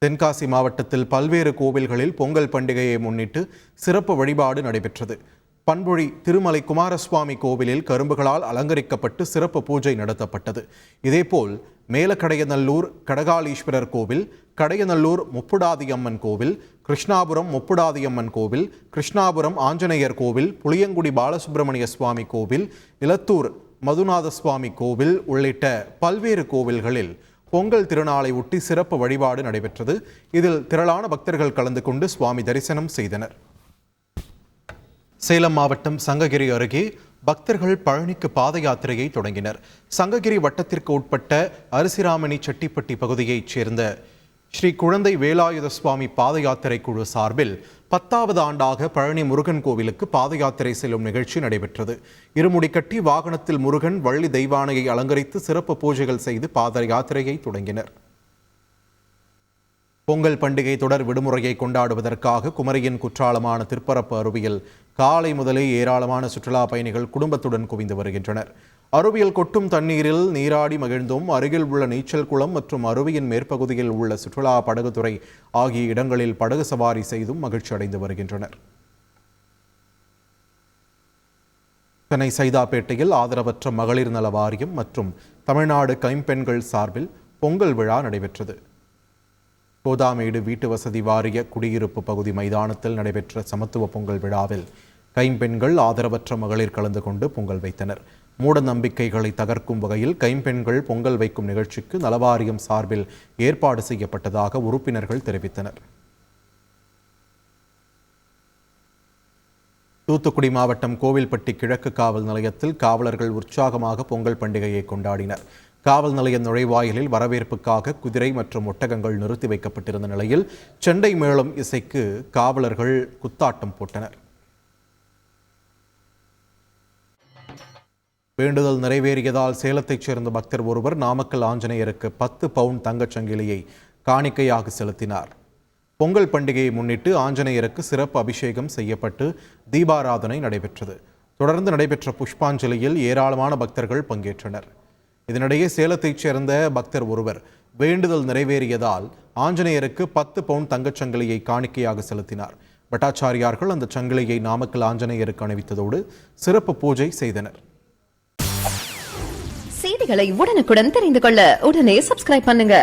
தென்காசி மாவட்டத்தில் பல்வேறு கோவில்களில் பொங்கல் பண்டிகையை முன்னிட்டு சிறப்பு வழிபாடு நடைபெற்றது. பண்பொழி திருமலை குமாரசுவாமி கோவிலில் கரும்புகளால் அலங்கரிக்கப்பட்டு சிறப்பு பூஜை நடத்தப்பட்டது. இதேபோல் மேலக்கடையநல்லூர் கடகாலீஸ்வரர் கோவில், கடையநல்லூர் முப்புடாதியம்மன் கோவில், கிருஷ்ணாபுரம் முப்புடாதியம்மன் கோவில், கிருஷ்ணாபுரம் ஆஞ்சநேயர் கோவில், புளியங்குடி பாலசுப்பிரமணிய சுவாமி கோவில், இலத்தூர் மதுநாத சுவாமி கோவில் உள்ளிட்ட பல்வேறு கோவில்களில் பொங்கல் திருநாளை ஒட்டி சிறப்பு வழிபாடு நடைபெற்றது. இதில் திரளான பக்தர்கள் கலந்து கொண்டு சுவாமி தரிசனம் செய்தனர். சேலம் மாவட்டம் சங்ககிரி அருகே பக்தர்கள் பழனிக்கு பாத யாத்திரையை தொடங்கினர். சங்ககிரி வட்டத்திற்கு உட்பட்ட அரிசிராமணி செட்டிப்பட்டி பகுதியைச் சேர்ந்த ஸ்ரீ குழந்தை வேலாயுத சுவாமி பாத யாத்திரை குழு சார்பில் 10வது ஆண்டாக பழனி முருகன் கோவிலுக்கு பாத யாத்திரை செல்லும் நிகழ்ச்சி நடைபெற்றது. இருமுடி கட்டி வாகனத்தில் முருகன், வள்ளி தெய்வானையை அலங்கரித்து சிறப்பு பூஜைகள் செய்து பாத யாத்திரையை தொடங்கினர். பொங்கல் பண்டிகை தொடர் விடுமுறையை கொண்டாடுவதற்காக குமரியின் குற்றாலமான திருப்பரப்பு அருவியில் காலை முதலே ஏராளமான சுற்றுலா பயணிகள் குடும்பத்துடன் குவிந்து வருகின்றனர். அருவியில் கொட்டும் தண்ணீரில் நீராடி மகிழ்ந்தும் அருகில் உள்ள நீச்சல் குளம் மற்றும் அருவியின் மேற்பகுதியில் உள்ள சுற்றுலா படகுத்துறை ஆகிய இடங்களில் படகு சவாரி செய்தும் மகிழ்ச்சி அடைந்து வருகின்றனர். சென்னை சைதாப்பேட்டையில் ஆதரவற்ற மகளிர் நல வாரியம் மற்றும் தமிழ்நாடு கைம்பெண்கள் சார்பில் பொங்கல் விழா நடைபெற்றது. கோதாமேடு வீட்டு வசதி வாரிய குடியிருப்பு பகுதி மைதானத்தில் நடைபெற்ற சமத்துவ பொங்கல் விழாவில் கைம்பெண்கள், ஆதரவற்ற மகளிர் கலந்து கொண்டு பொங்கல் வைத்தனர். மூட நம்பிக்கைகளை தகர்க்கும் வகையில் கைம்பெண்கள் பொங்கல் வைக்கும் நிகழ்ச்சிக்கு நலவாரியம் சார்பில் ஏற்பாடு செய்யப்பட்டதாக உறுப்பினர்கள் தெரிவித்தனர். தூத்துக்குடி மாவட்டம் கோவில்பட்டி கிழக்கு காவல் நிலையத்தில் காவலர்கள் உற்சாகமாக பொங்கல் பண்டிகையை கொண்டாடினர். காவல் நிலைய நுழைவாயிலில் வரவேற்புக்காக குதிரை மற்றும் ஒட்டகங்கள் நிறுத்தி வைக்கப்பட்டிருந்த நிலையில் செண்டை மேளம் இசைக்கு காவலர்கள் குத்தாட்டம் போட்டனர். வேண்டுதல் நிறைவேறியதால் சேலத்தைச் சேர்ந்த பக்தர் ஒருவர் நாமக்கல் ஆஞ்சநேயருக்கு 10 பவுன் தங்கச் சங்கிலியை காணிக்கையாக செலுத்தினார். பொங்கல் பண்டிகையை முன்னிட்டு ஆஞ்சநேயருக்கு சிறப்பு அபிஷேகம் செய்யப்பட்டு தீபாராதனை நடைபெற்றது. தொடர்ந்து நடைபெற்ற புஷ்பாஞ்சலியில் ஏராளமான பக்தர்கள் பங்கேற்றனர். இதனிடையே சேலத்தைச் சேர்ந்த பக்தர் ஒருவர் வேண்டுதல் நிறைவேறியதால் ஆஞ்சநேயருக்கு 10 பவுன் தங்கச் சங்கிலியை காணிக்கையாக செலுத்தினார். பட்டாச்சாரியார்கள் அந்த சங்கிலியை நாமக்கல் ஆஞ்சநேயருக்கு அணிவித்ததோடு சிறப்பு பூஜை செய்தனர். செய்திகளை உடனுக்குடன் தெரிந்து கொள்ள உடனே சப்ஸ்கிரைப் பண்ணுங்க.